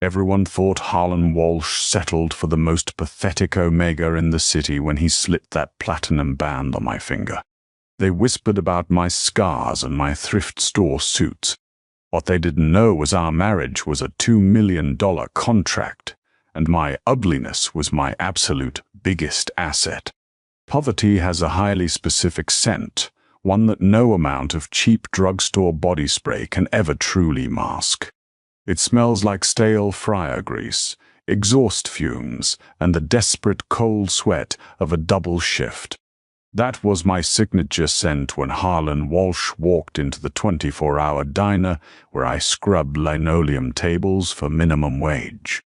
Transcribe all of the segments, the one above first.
Everyone thought Harlan Walsh settled for the most pathetic Omega in the city when he slit that platinum band on my finger. They whispered about my scars and my thrift store suits. What they didn't know was our marriage was a $2 million contract, and my ugliness was my absolute biggest asset. Poverty has a highly specific scent, one that no amount of cheap drugstore body spray can ever truly mask. It smells like stale fryer grease, exhaust fumes, and the desperate cold sweat of a double shift. That was my signature scent when Harlan Walsh walked into the 24-hour diner where I scrubbed linoleum tables for minimum wage.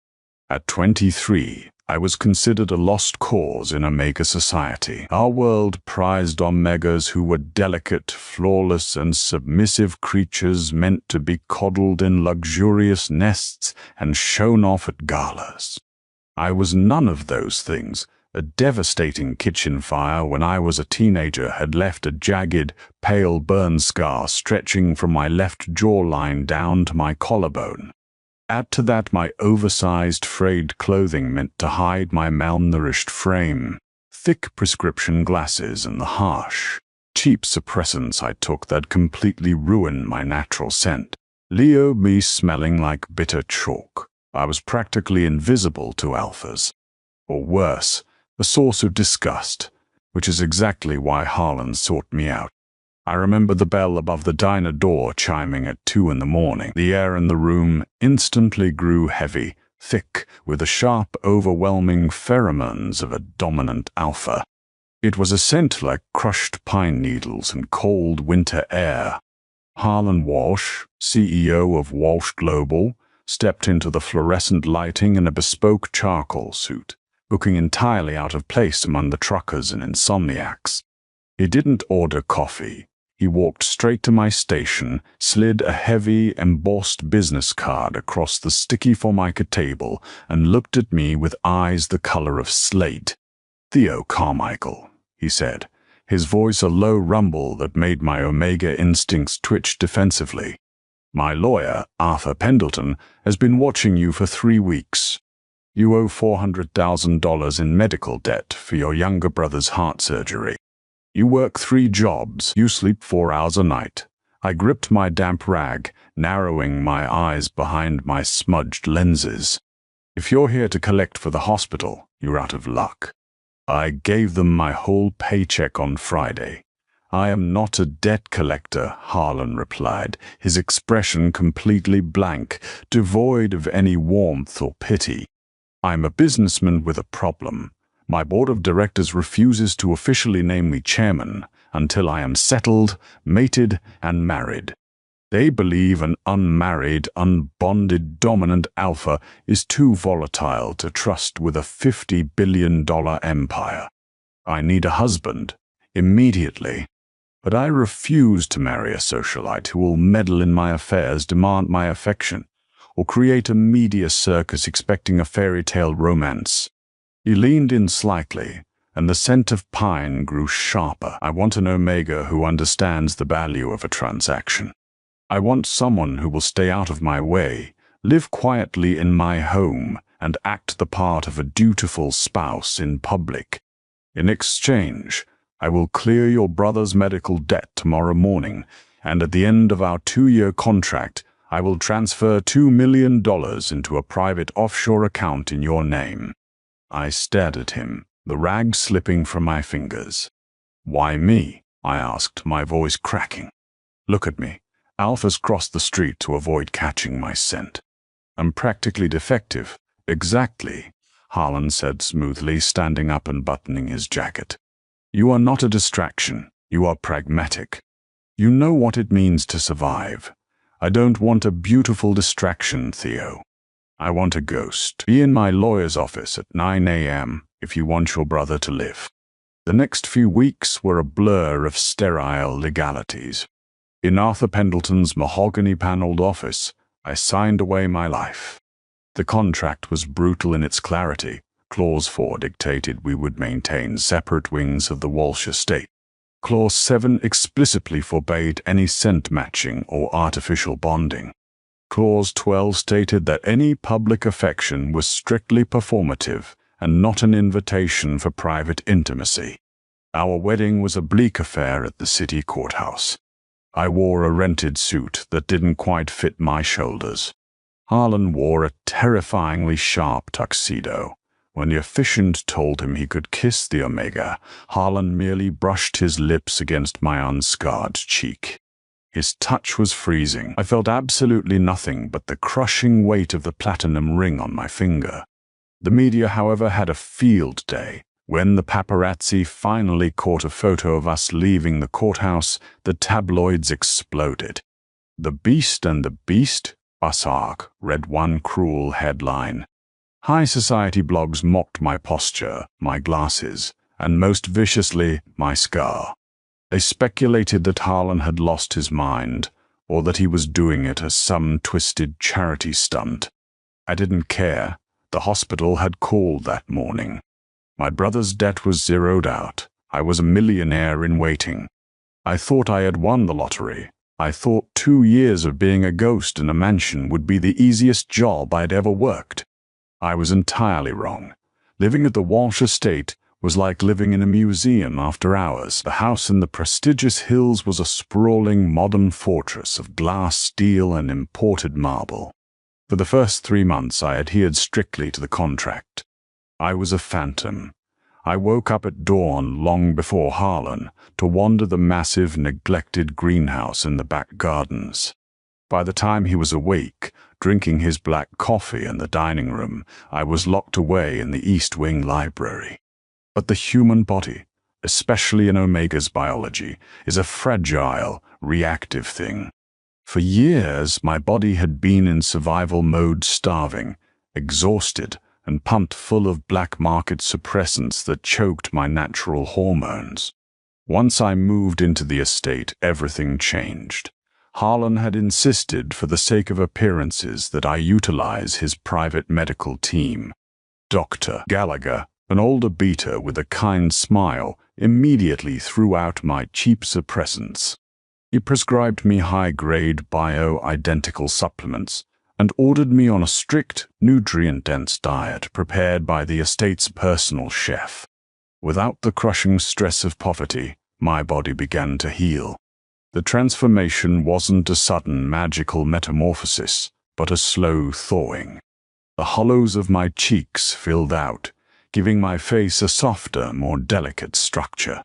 At 23, I was considered a lost cause in Omega society. Our world prized Omegas who were delicate, flawless, and submissive creatures meant to be coddled in luxurious nests and shown off at galas. I was none of those things. A devastating kitchen fire when I was a teenager had left a jagged, pale burn scar stretching from my left jawline down to my collarbone. Add to that my oversized frayed clothing meant to hide my malnourished frame, thick prescription glasses, and the harsh, cheap suppressants I took that completely ruined my natural scent. Leo me smelling like bitter chalk. I was practically invisible to alphas. Or worse, a source of disgust, which is exactly why Harlan sought me out. I remember the bell above the diner door chiming at 2 a.m. The air in the room instantly grew heavy, thick, with the sharp, overwhelming pheromones of a dominant alpha. It was a scent like crushed pine needles and cold winter air. Harlan Walsh, CEO of Walsh Global, stepped into the fluorescent lighting in a bespoke charcoal suit, looking entirely out of place among the truckers and insomniacs. He didn't order coffee. He walked straight to my station, slid a heavy, embossed business card across the sticky formica table, and looked at me with eyes the color of slate. "Theo Carmichael," he said, his voice a low rumble that made my Omega instincts twitch defensively. "My lawyer, Arthur Pendleton, has been watching you for 3 weeks. You owe $400,000 in medical debt for your younger brother's heart surgery. You work 3 jobs, you sleep 4 hours a night." I gripped my damp rag, narrowing my eyes behind my smudged lenses. "If you're here to collect for the hospital, you're out of luck. I gave them my whole paycheck on Friday." "I am not a debt collector," Harlan replied, his expression completely blank, devoid of any warmth or pity. "I'm a businessman with a problem. My board of directors refuses to officially name me chairman until I am settled, mated, and married. They believe an unmarried, unbonded dominant alpha is too volatile to trust with a $50 billion empire. I need a husband, immediately. But I refuse to marry a socialite who will meddle in my affairs, demand my affection, or create a media circus expecting a fairy tale romance." He leaned in slightly, and the scent of pine grew sharper. "I want an Omega who understands the value of a transaction. I want someone who will stay out of my way, live quietly in my home, and act the part of a dutiful spouse in public. In exchange, I will clear your brother's medical debt tomorrow morning, and at the end of our 2-year contract, I will transfer $2 million into a private offshore account in your name." I stared at him, the rag slipping from my fingers. "Why me?" I asked, my voice cracking. "Look at me. Alphas cross the street to avoid catching my scent. I'm practically defective." "Exactly," Harlan said smoothly, standing up and buttoning his jacket. "You are not a distraction. You are pragmatic. You know what it means to survive. I don't want a beautiful distraction, Theo. I want a ghost. Be in my lawyer's office at 9 a.m. if you want your brother to live." The next few weeks were a blur of sterile legalities. In Arthur Pendleton's mahogany-paneled office, I signed away my life. The contract was brutal in its clarity. Clause 4 dictated we would maintain separate wings of the Walsh estate. Clause 7 explicitly forbade any scent matching or artificial bonding. Clause 12 stated that any public affection was strictly performative and not an invitation for private intimacy. Our wedding was a bleak affair at the city courthouse. I wore a rented suit that didn't quite fit my shoulders. Harlan wore a terrifyingly sharp tuxedo. When the officiant told him he could kiss the Omega, Harlan merely brushed his lips against my unscarred cheek. His touch was freezing. I felt absolutely nothing but the crushing weight of the platinum ring on my finger. The media, however, had a field day. When the paparazzi finally caught a photo of us leaving the courthouse, the tabloids exploded. "The Beast and the Beast?" Basark read one cruel headline. High society blogs mocked my posture, my glasses, and most viciously, my scar. They speculated that Harlan had lost his mind, or that he was doing it as some twisted charity stunt. I didn't care. The hospital had called that morning. My brother's debt was zeroed out. I was a millionaire in waiting. I thought I had won the lottery. I thought 2 years of being a ghost in a mansion would be the easiest job I'd ever worked. I was entirely wrong. Living at the Walsh estate was like living in a museum after hours. The house in the prestigious hills was a sprawling modern fortress of glass, steel, and imported marble. For the first 3 months, I adhered strictly to the contract. I was a phantom. I woke up at dawn long before Harlan to wander the massive, neglected greenhouse in the back gardens. By the time he was awake, drinking his black coffee in the dining room, I was locked away in the East Wing library. But the human body, especially in Omega's biology, is a fragile, reactive thing. For years, my body had been in survival mode, starving, exhausted, and pumped full of black market suppressants that choked my natural hormones. Once I moved into the estate, everything changed. Harlan had insisted, for the sake of appearances, that I utilize his private medical team. Dr. Gallagher, an older beta with a kind smile, immediately threw out my cheap suppressants. He prescribed me high-grade bio-identical supplements and ordered me on a strict, nutrient-dense diet prepared by the estate's personal chef. Without the crushing stress of poverty, my body began to heal. The transformation wasn't a sudden magical metamorphosis, but a slow thawing. The hollows of my cheeks filled out, giving my face a softer, more delicate structure.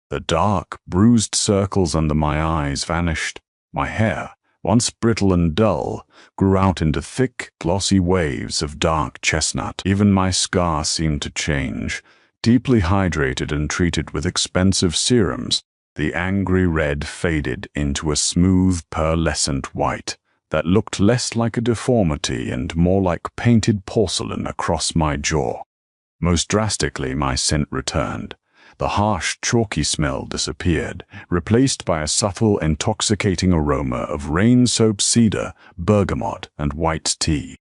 The dark, bruised circles under my eyes vanished. My hair, once brittle and dull, grew out into thick, glossy waves of dark chestnut. Even my scar seemed to change. Deeply hydrated and treated with expensive serums, the angry red faded into a smooth, pearlescent white that looked less like a deformity and more like painted porcelain across my jaw. Most drastically, my scent returned. The harsh, chalky smell disappeared, replaced by a subtle, intoxicating aroma of rain-soaked cedar, bergamot, and white tea.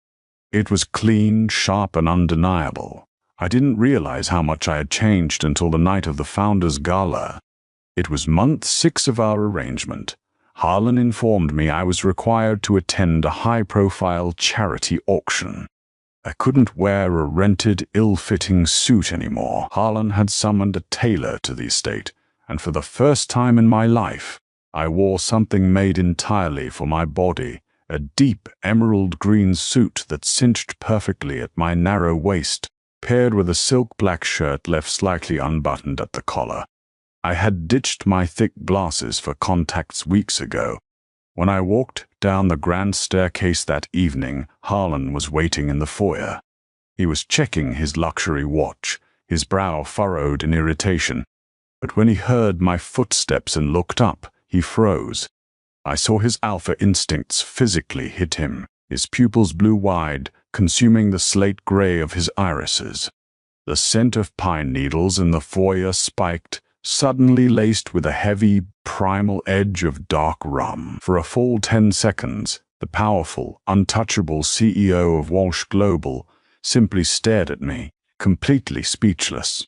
It was clean, sharp, and undeniable. I didn't realize how much I had changed until the night of the Founders' Gala. It was month 6 of our arrangement. Harlan informed me I was required to attend a high-profile charity auction. I couldn't wear a rented, ill-fitting suit anymore. Harlan had summoned a tailor to the estate, and for the first time in my life, I wore something made entirely for my body, a deep emerald green suit that cinched perfectly at my narrow waist, paired with a silk black shirt left slightly unbuttoned at the collar. I had ditched my thick glasses for contacts weeks ago. When I walked down the grand staircase that evening, Harlan was waiting in the foyer. He was checking his luxury watch, his brow furrowed in irritation. But when he heard my footsteps and looked up, he froze. I saw his alpha instincts physically hit him, his pupils blew wide, consuming the slate gray of his irises. The scent of pine needles in the foyer spiked, suddenly laced with a heavy, primal edge of dark rum. For a full 10 seconds, the powerful, untouchable CEO of Walsh Global simply stared at me, completely speechless.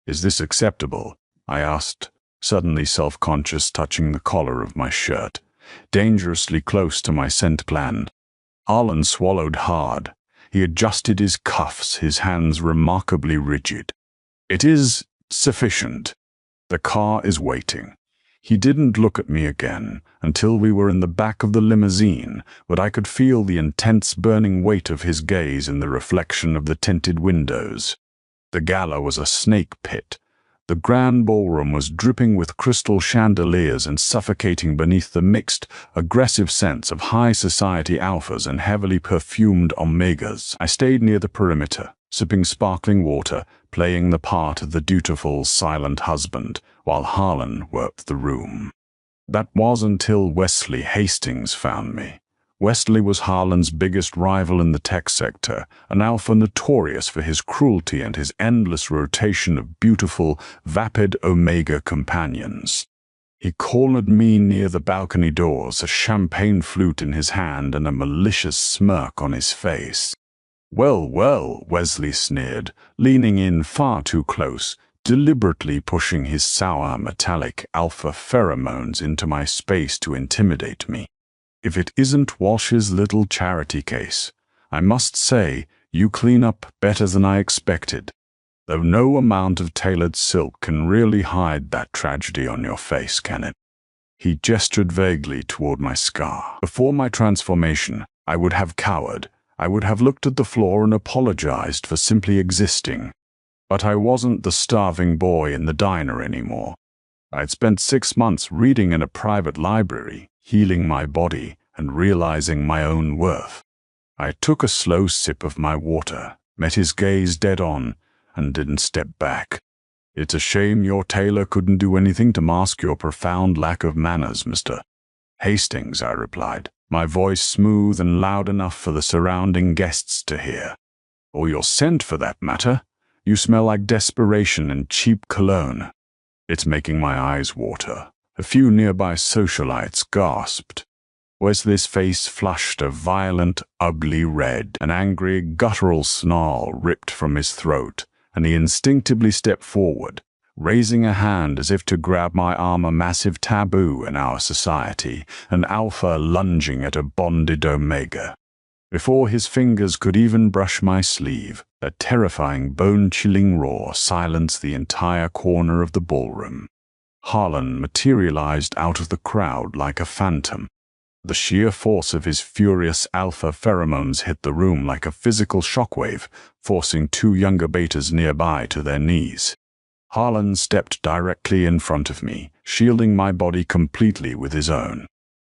"Is this acceptable?" I asked, suddenly self-conscious, touching the collar of my shirt, dangerously close to my scent gland. Harlan swallowed hard. He adjusted his cuffs, his hands remarkably rigid. "It is sufficient. The car is waiting." He didn't look at me again until we were in the back of the limousine, but I could feel the intense burning weight of his gaze in the reflection of the tinted windows. The gala was a snake pit. The grand ballroom was dripping with crystal chandeliers and suffocating beneath the mixed, aggressive scents of high society alphas and heavily perfumed omegas. I stayed near the perimeter, sipping sparkling water, playing the part of the dutiful, silent husband, while Harlan worked the room. That was until Wesley Hastings found me. Wesley was Harlan's biggest rival in the tech sector, an alpha notorious for his cruelty and his endless rotation of beautiful, vapid Omega companions. He cornered me near the balcony doors, a champagne flute in his hand and a malicious smirk on his face. "Well, well," Wesley sneered, leaning in far too close, deliberately pushing his sour, metallic alpha pheromones into my space to intimidate me. "If it isn't Walsh's little charity case, I must say you clean up better than I expected. Though no amount of tailored silk can really hide that tragedy on your face, can it?" He gestured vaguely toward my scar. Before my transformation, I would have cowered. I would have looked at the floor and apologized for simply existing. But I wasn't the starving boy in the diner anymore. I'd spent 6 months reading in a private library, healing my body and realizing my own worth. I took a slow sip of my water, met his gaze dead on, and didn't step back. "It's a shame your tailor couldn't do anything to mask your profound lack of manners, Mr. Hastings," I replied, my voice smooth and loud enough for the surrounding guests to hear. "Or your scent, for that matter. You smell like desperation and cheap cologne." It's making my eyes water. A few nearby socialites gasped. Wesley's face flushed a violent, ugly red. An angry, guttural snarl ripped from his throat, and he instinctively stepped forward, raising a hand as if to grab my arm, a massive taboo in our society, an alpha lunging at a bonded Omega. Before his fingers could even brush my sleeve, a terrifying, bone-chilling roar silenced the entire corner of the ballroom. Harlan materialized out of the crowd like a phantom. The sheer force of his furious alpha pheromones hit the room like a physical shockwave, forcing 2 younger betas nearby to their knees. Harlan stepped directly in front of me, shielding my body completely with his own.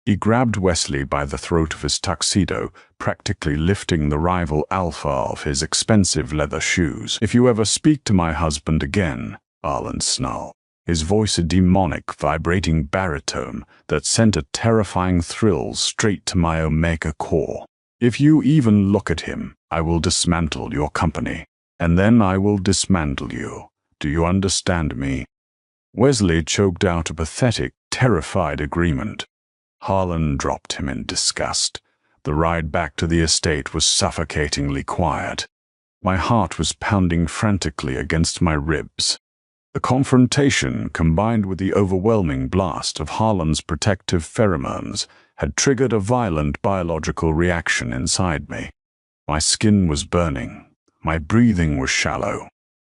He grabbed Wesley by the throat of his tuxedo, practically lifting the rival alpha off his expensive leather shoes. "If you ever speak to my husband again," Harlan snarled, his voice a demonic, vibrating baritone that sent a terrifying thrill straight to my Omega core. "If you even look at him, I will dismantle your company, and then I will dismantle you. Do you understand me?" Wesley choked out a pathetic, terrified agreement. Harlan dropped him in disgust. The ride back to the estate was suffocatingly quiet. My heart was pounding frantically against my ribs. The confrontation, combined with the overwhelming blast of Harlan's protective pheromones, had triggered a violent biological reaction inside me. My skin was burning. My breathing was shallow.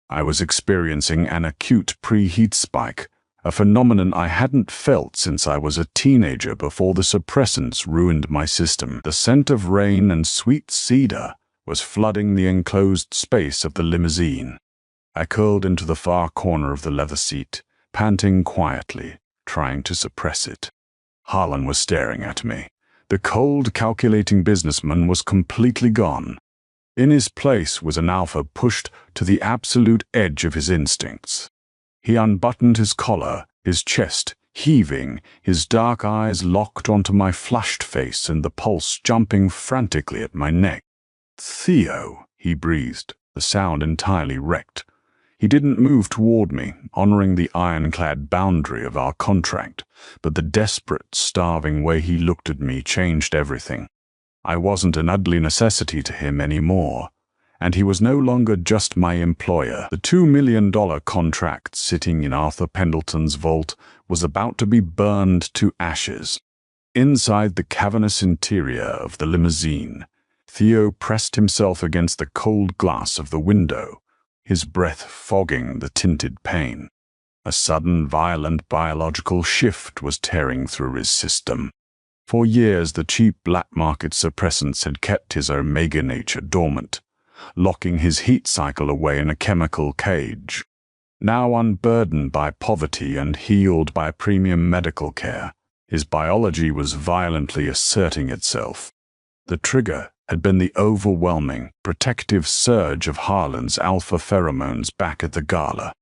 I was experiencing an acute preheat spike, a phenomenon I hadn't felt since I was a teenager before the suppressants ruined my system. The scent of rain and sweet cedar was flooding the enclosed space of the limousine. I curled into the far corner of the leather seat, panting quietly, trying to suppress it. Harlan was staring at me. The cold, calculating businessman was completely gone. In his place was an alpha pushed to the absolute edge of his instincts. He unbuttoned his collar, his chest heaving, his dark eyes locked onto my flushed face and the pulse jumping frantically at my neck. "Theo," he breathed, the sound entirely wrecked. He didn't move toward me, honoring the ironclad boundary of our contract, but the desperate, starving way he looked at me changed everything. I wasn't an ugly necessity to him anymore, and he was no longer just my employer. The $2 million contract sitting in Arthur Pendleton's vault was about to be burned to ashes. Inside the cavernous interior of the limousine, Theo pressed himself against the cold glass of the window, his breath fogging the tinted pane. A sudden, violent biological shift was tearing through his system. For years, the cheap black market suppressants had kept his omega nature dormant, locking his heat cycle away in a chemical cage. Now unburdened by poverty and healed by premium medical care, his biology was violently asserting itself. The trigger had been the overwhelming, protective surge of Harlan's alpha pheromones back at the gala.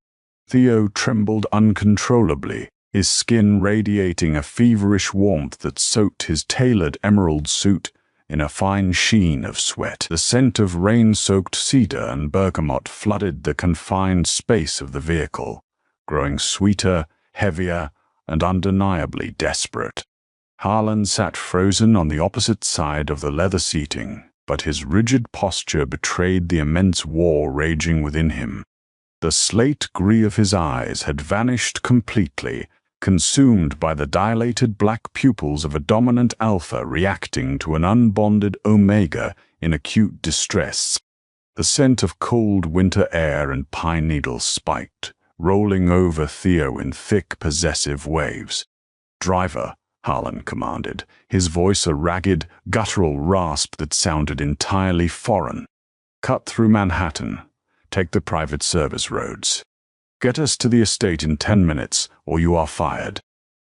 Theo trembled uncontrollably, his skin radiating a feverish warmth that soaked his tailored emerald suit in a fine sheen of sweat. The scent of rain-soaked cedar and bergamot flooded the confined space of the vehicle, growing sweeter, heavier, and undeniably desperate. Harlan sat frozen on the opposite side of the leather seating, but his rigid posture betrayed the immense war raging within him. The slate grey of his eyes had vanished completely, consumed by the dilated black pupils of a dominant alpha reacting to an unbonded omega in acute distress. The scent of cold winter air and pine needles spiked, rolling over Theo in thick, possessive waves. "Driver," Harlan commanded, his voice a ragged, guttural rasp that sounded entirely foreign. "Cut through Manhattan. Take the private service roads. Get us to the estate in 10 minutes, or you are fired."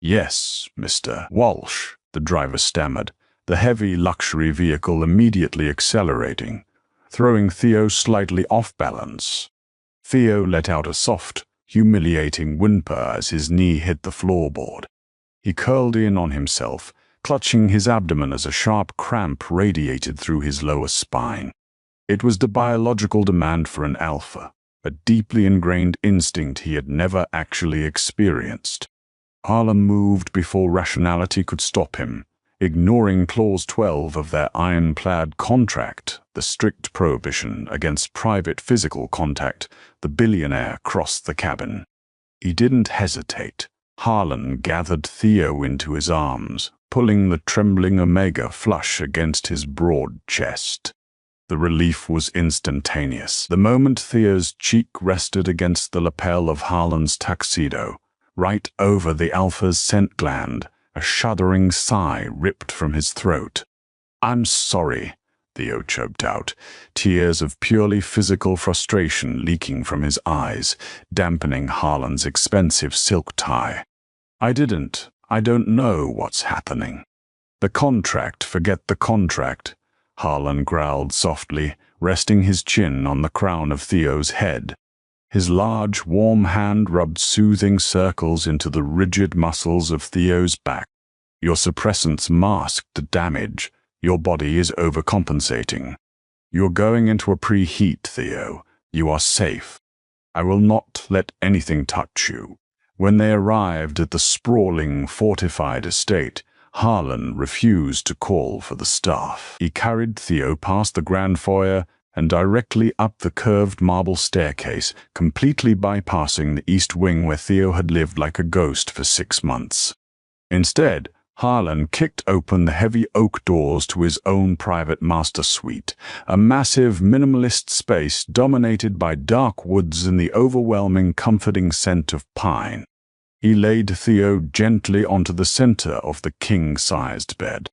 "Yes, Mr. Walsh," the driver stammered, the heavy luxury vehicle immediately accelerating, throwing Theo slightly off balance. Theo let out a soft, humiliating whimper as his knee hit the floorboard. He curled in on himself, clutching his abdomen as a sharp cramp radiated through his lower spine. It was the biological demand for an alpha, a deeply ingrained instinct he had never actually experienced. Harlan moved before rationality could stop him, ignoring Clause 12 of their ironclad contract, the strict prohibition against private physical contact. The billionaire crossed the cabin. He didn't hesitate. Harlan gathered Theo into his arms, pulling the trembling Omega flush against his broad chest. The relief was instantaneous. The moment Theo's cheek rested against the lapel of Harlan's tuxedo, right over the alpha's scent gland, a shuddering sigh ripped from his throat. "I'm sorry," Theo choked out, tears of purely physical frustration leaking from his eyes, dampening Harlan's expensive silk tie. I don't know what's happening." "The contract, forget the contract," Harlan growled softly, resting his chin on the crown of Theo's head. His large, warm hand rubbed soothing circles into the rigid muscles of Theo's back. "Your suppressants masked the damage. Your body is overcompensating. You're going into a preheat, Theo. You are safe. I will not let anything touch you." When they arrived at the sprawling, fortified estate, Harlan refused to call for the staff. He carried Theo past the grand foyer and directly up the curved marble staircase, completely bypassing the east wing where Theo had lived like a ghost for 6 months. Instead, Harlan kicked open the heavy oak doors to his own private master suite, a massive, minimalist space dominated by dark woods and the overwhelming, comforting scent of pine. He laid Theo gently onto the center of the king-sized bed.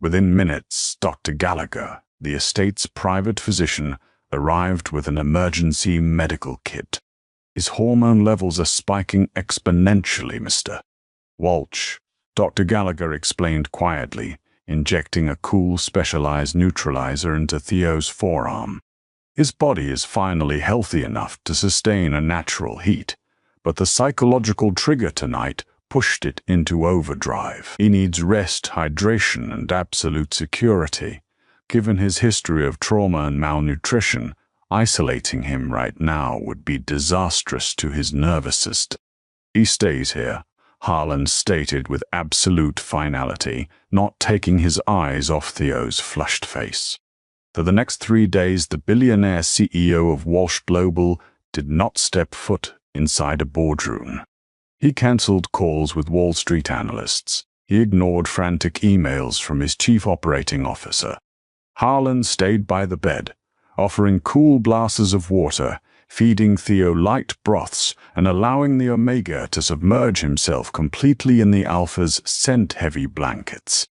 Within minutes, Dr. Gallagher, the estate's private physician, arrived with an emergency medical kit. "His hormone levels are spiking exponentially, Mr. Walsh," Dr. Gallagher explained quietly, injecting a cool, specialized neutralizer into Theo's forearm. "His body is finally healthy enough to sustain a natural heat, but the psychological trigger tonight pushed it into overdrive. He needs rest, hydration, and absolute security. Given his history of trauma and malnutrition, isolating him right now would be disastrous to his nervous system." "He stays here," Harlan stated with absolute finality, not taking his eyes off Theo's flushed face. For the next 3 days, the billionaire CEO of Walsh Global did not step foot inside a boardroom. He cancelled calls with Wall Street analysts. He ignored frantic emails from his chief operating officer. Harlan stayed by the bed, offering cool glasses of water, feeding Theo light broths, and allowing the Omega to submerge himself completely in the Alpha's scent-heavy blankets.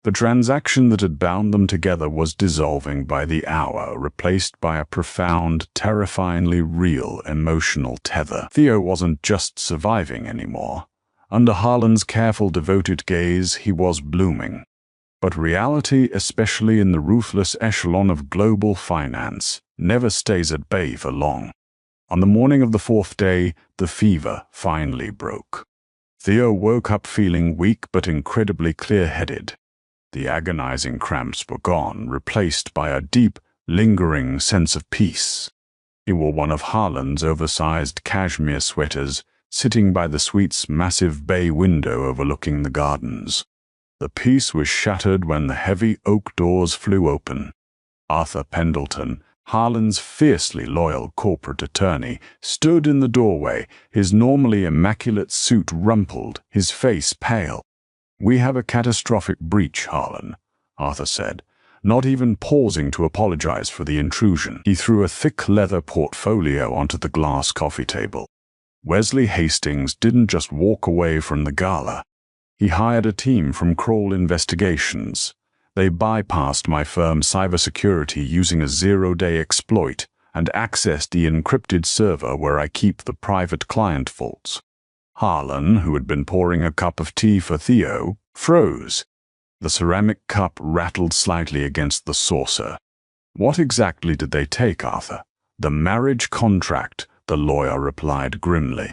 The transaction that had bound them together was dissolving by the hour, replaced by a profound, terrifyingly real emotional tether. Theo wasn't just surviving anymore. Under Harlan's careful, devoted gaze, he was blooming. But reality, especially in the ruthless echelon of global finance, never stays at bay for long. On the morning of the fourth day, the fever finally broke. Theo woke up feeling weak but incredibly clear-headed. The agonizing cramps were gone, replaced by a deep, lingering sense of peace. He wore one of Harlan's oversized cashmere sweaters, sitting by the suite's massive bay window overlooking the gardens. The peace was shattered when the heavy oak doors flew open. Arthur Pendleton, Harlan's fiercely loyal corporate attorney, stood in the doorway, his normally immaculate suit rumpled, his face pale. "We have a catastrophic breach, Harlan," Arthur said, not even pausing to apologize for the intrusion. He threw a thick leather portfolio onto the glass coffee table. Wesley Hastings didn't just walk away from the gala. He hired a team from Kroll Investigations. They bypassed my firm's cybersecurity using a zero-day exploit and accessed the encrypted server where I keep the private client vaults. Harlan, who had been pouring a cup of tea for Theo, froze. The ceramic cup rattled slightly against the saucer. "What exactly did they take, Arthur?" "The marriage contract," the lawyer replied grimly.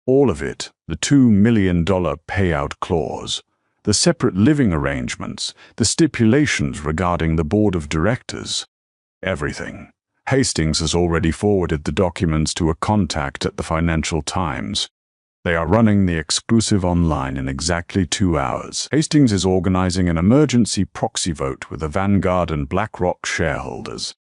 "All of it, the $2 million payout clause, the separate living arrangements, the stipulations regarding the board of directors. Everything. Hastings has already forwarded the documents to a contact at the Financial Times. They are running the exclusive online in exactly 2 hours. Hastings is organizing an emergency proxy vote with the Vanguard and BlackRock shareholders.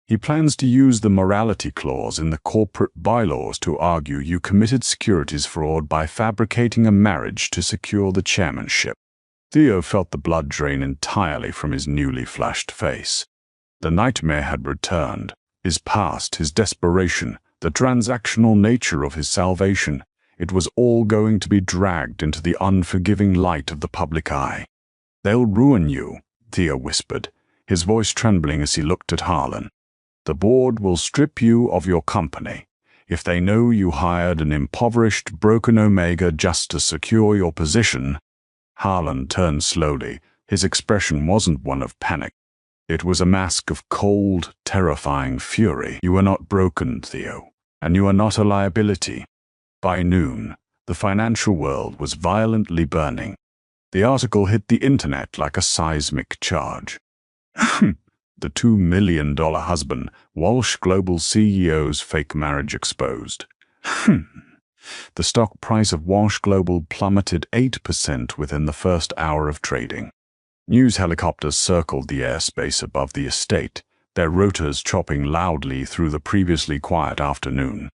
He plans to use the morality clause in the corporate bylaws to argue you committed securities fraud by fabricating a marriage to secure the chairmanship." Theo felt the blood drain entirely from his newly flushed face. The nightmare had returned. His past, his desperation, the transactional nature of his salvation. It was all going to be dragged into the unforgiving light of the public eye. "They'll ruin you," Theo whispered, his voice trembling as he looked at Harlan. "The board will strip you of your company. If they know you hired an impoverished, broken Omega just to secure your position." Harlan turned slowly. His expression wasn't one of panic. It was a mask of cold, terrifying fury. "You are not broken, Theo, and you are not a liability." By noon, the financial world was violently burning. The article hit the internet like a seismic charge. The $2 million husband, Walsh Global CEO's fake marriage exposed. The stock price of Walsh Global plummeted 8% within the first hour of trading. News helicopters circled the airspace above the estate, their rotors chopping loudly through the previously quiet afternoon.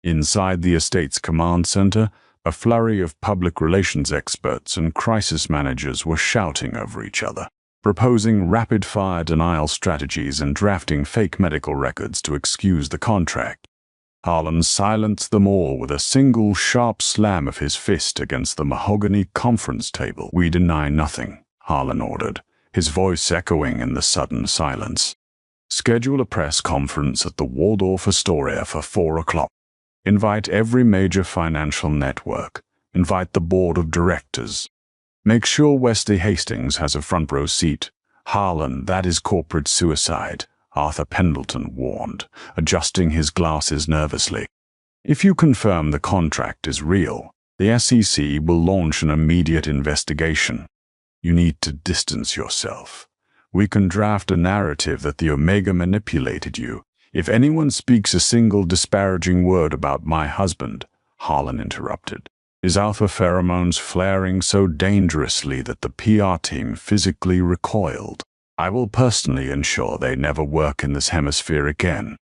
Inside the estate's command center, a flurry of public relations experts and crisis managers were shouting over each other, proposing rapid-fire denial strategies and drafting fake medical records to excuse the contract. Harlan silenced them all with a single sharp slam of his fist against the mahogany conference table. "We deny nothing," Harlan ordered, his voice echoing in the sudden silence. "Schedule a press conference at the Waldorf Astoria for 4 o'clock. Invite every major financial network. Invite the board of directors. Make sure Wesley Hastings has a front row seat." "Harlan, that is corporate suicide," Arthur Pendleton warned, adjusting his glasses nervously. "If you confirm the contract is real, the SEC will launch an immediate investigation. You need to distance yourself. We can draft a narrative that the Omega manipulated you. If anyone speaks a single disparaging word about my husband," Harlan interrupted, his alpha pheromones flaring so dangerously that the PR team physically recoiled, "I will personally ensure they never work in this hemisphere again.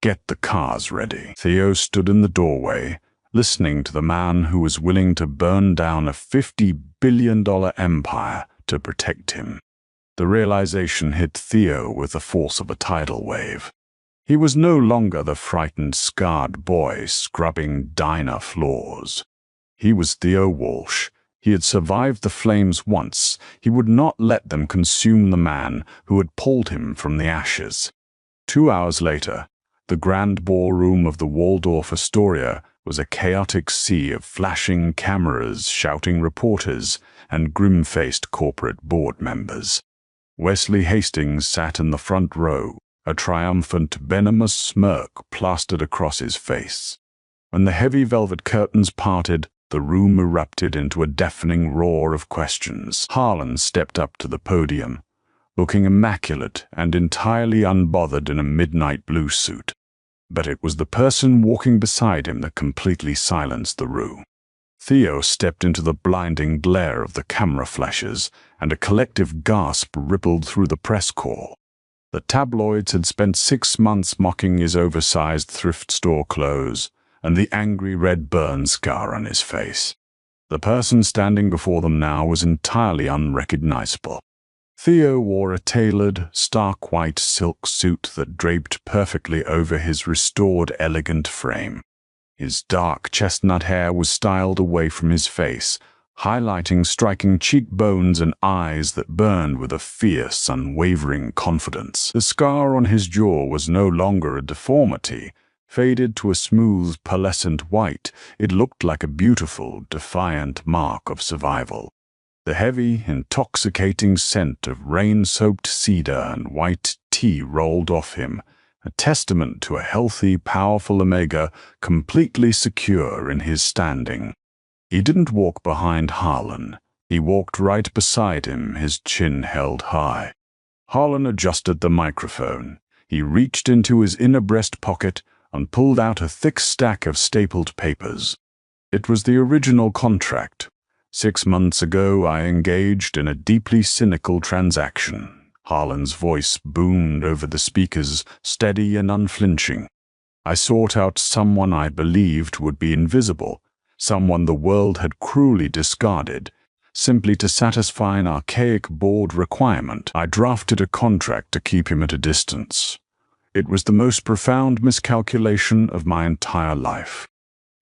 Get the cars ready." Theo stood in the doorway, listening to the man who was willing to burn down a $50 billion empire to protect him. The realization hit Theo with the force of a tidal wave. He was no longer the frightened, scarred boy scrubbing diner floors. He was Theo Walsh. He had survived the flames once. He would not let them consume the man who had pulled him from the ashes. 2 hours later, the grand ballroom of the Waldorf Astoria was a chaotic sea of flashing cameras, shouting reporters, and grim-faced corporate board members. Wesley Hastings sat in the front row, a triumphant, venomous smirk plastered across his face. When the heavy velvet curtains parted, the room erupted into a deafening roar of questions. Harlan stepped up to the podium, looking immaculate and entirely unbothered in a midnight blue suit. But it was the person walking beside him that completely silenced the room. Theo stepped into the blinding glare of the camera flashes, and a collective gasp rippled through the press corps. The tabloids had spent 6 months mocking his oversized thrift store clothes and the angry red burn scar on his face. The person standing before them now was entirely unrecognizable. Theo wore a tailored, stark white silk suit that draped perfectly over his restored, elegant frame. His dark chestnut hair was styled away from his face, highlighting striking cheekbones and eyes that burned with a fierce, unwavering confidence. The scar on his jaw was no longer a deformity. Faded to a smooth, pearlescent white, it looked like a beautiful, defiant mark of survival. The heavy, intoxicating scent of rain-soaked cedar and white tea rolled off him, a testament to a healthy, powerful Omega completely secure in his standing. He didn't walk behind Harlan. He walked right beside him, his chin held high. Harlan adjusted the microphone. He reached into his inner breast pocket and pulled out a thick stack of stapled papers. It was the original contract. 6 months ago, I engaged in a deeply cynical transaction. Harlan's voice boomed over the speakers, steady and unflinching. I sought out someone I believed would be invisible, someone the world had cruelly discarded, simply to satisfy an archaic board requirement. I drafted a contract to keep him at a distance. It was the most profound miscalculation of my entire life.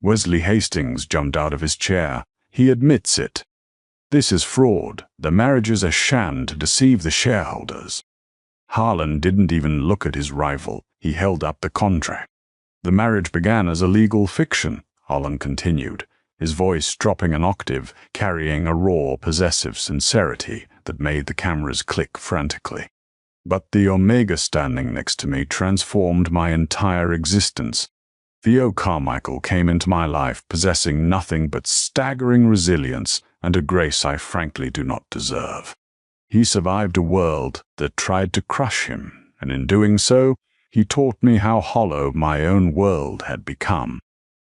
Wesley Hastings jumped out of his chair. He admits it. This is fraud. The marriage is a sham to deceive the shareholders. Harlan didn't even look at his rival. He held up the contract. The marriage began as a legal fiction, Harlan continued, his voice dropping an octave, carrying a raw, possessive sincerity that made the cameras click frantically. But the Omega standing next to me transformed my entire existence. Theo Carmichael came into my life possessing nothing but staggering resilience and a grace I frankly do not deserve. He survived a world that tried to crush him, and in doing so, he taught me how hollow my own world had become.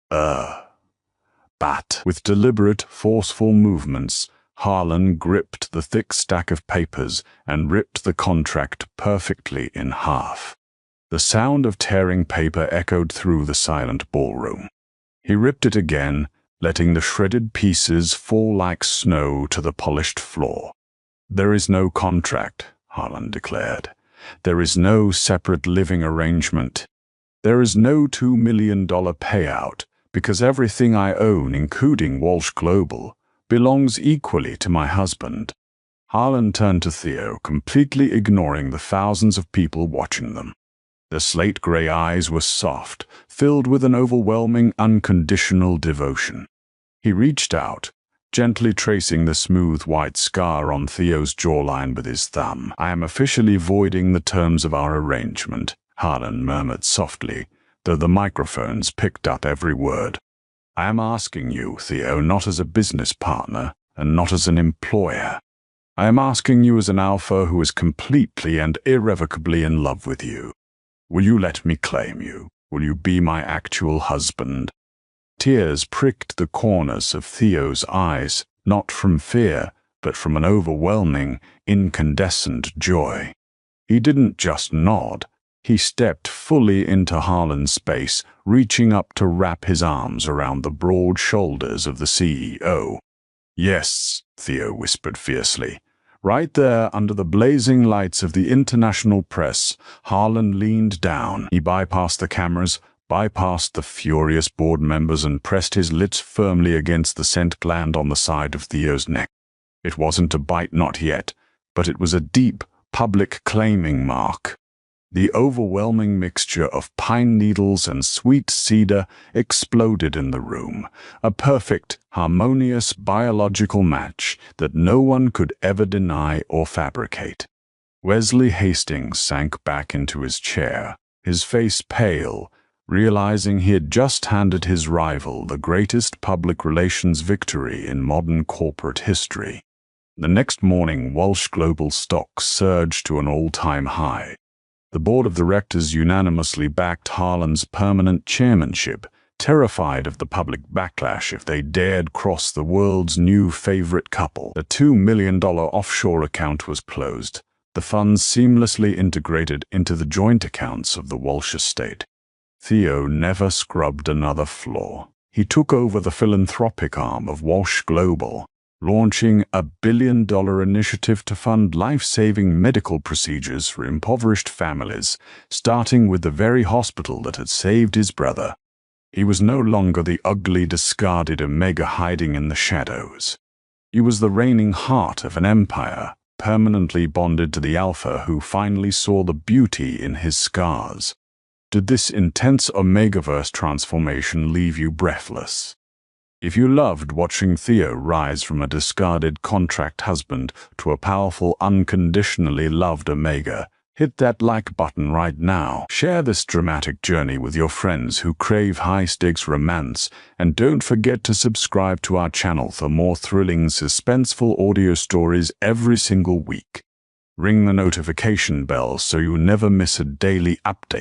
But with deliberate, forceful movements, Harlan gripped the thick stack of papers and ripped the contract perfectly in half. The sound of tearing paper echoed through the silent ballroom. He ripped it again, letting the shredded pieces fall like snow to the polished floor. There is no contract, Harlan declared. There is no separate living arrangement. There is no $2 million payout, because everything I own, including Walsh Global, belongs equally to my husband. Harlan turned to Theo, completely ignoring the thousands of people watching them. The slate-gray eyes were soft, filled with an overwhelming, unconditional devotion. He reached out, gently tracing the smooth white scar on Theo's jawline with his thumb. I am officially voiding the terms of our arrangement, Harlan murmured softly, though the microphones picked up every word. I am asking you, Theo, not as a business partner, and not as an employer. I am asking you as an alpha who is completely and irrevocably in love with you. Will you let me claim you? Will you be my actual husband? Tears pricked the corners of Theo's eyes, not from fear, but from an overwhelming, incandescent joy. He didn't just nod. He stepped fully into Harlan's space, reaching up to wrap his arms around the broad shoulders of the CEO. "Yes," Theo whispered fiercely. Right there, under the blazing lights of the international press, Harlan leaned down. He bypassed the cameras, bypassed the furious board members, and pressed his lips firmly against the scent gland on the side of Theo's neck. It wasn't a bite, not yet, but it was a deep, public claiming mark. The overwhelming mixture of pine needles and sweet cedar exploded in the room, a perfect, harmonious biological match that no one could ever deny or fabricate. Wesley Hastings sank back into his chair, his face pale, realizing he had just handed his rival the greatest public relations victory in modern corporate history. The next morning, Walsh Global stocks surged to an all-time high. The board of directors unanimously backed Harlan's permanent chairmanship, terrified of the public backlash if they dared cross the world's new favorite couple. The $2 million offshore account was closed, the funds seamlessly integrated into the joint accounts of the Walsh estate. Theo never scrubbed another floor. He took over the philanthropic arm of Walsh Global, launching a $1 billion initiative to fund life-saving medical procedures for impoverished families, starting with the very hospital that had saved his brother. He was no longer the ugly, discarded Omega hiding in the shadows. He was the reigning heart of an empire, permanently bonded to the Alpha who finally saw the beauty in his scars. Did this intense Omegaverse transformation leave you breathless? If you loved watching Theo rise from a discarded contract husband to a powerful, unconditionally loved Omega, hit that like button right now. Share this dramatic journey with your friends who crave high-stakes romance, and don't forget to subscribe to our channel for more thrilling, suspenseful audio stories every single week. Ring the notification bell so you never miss a daily update.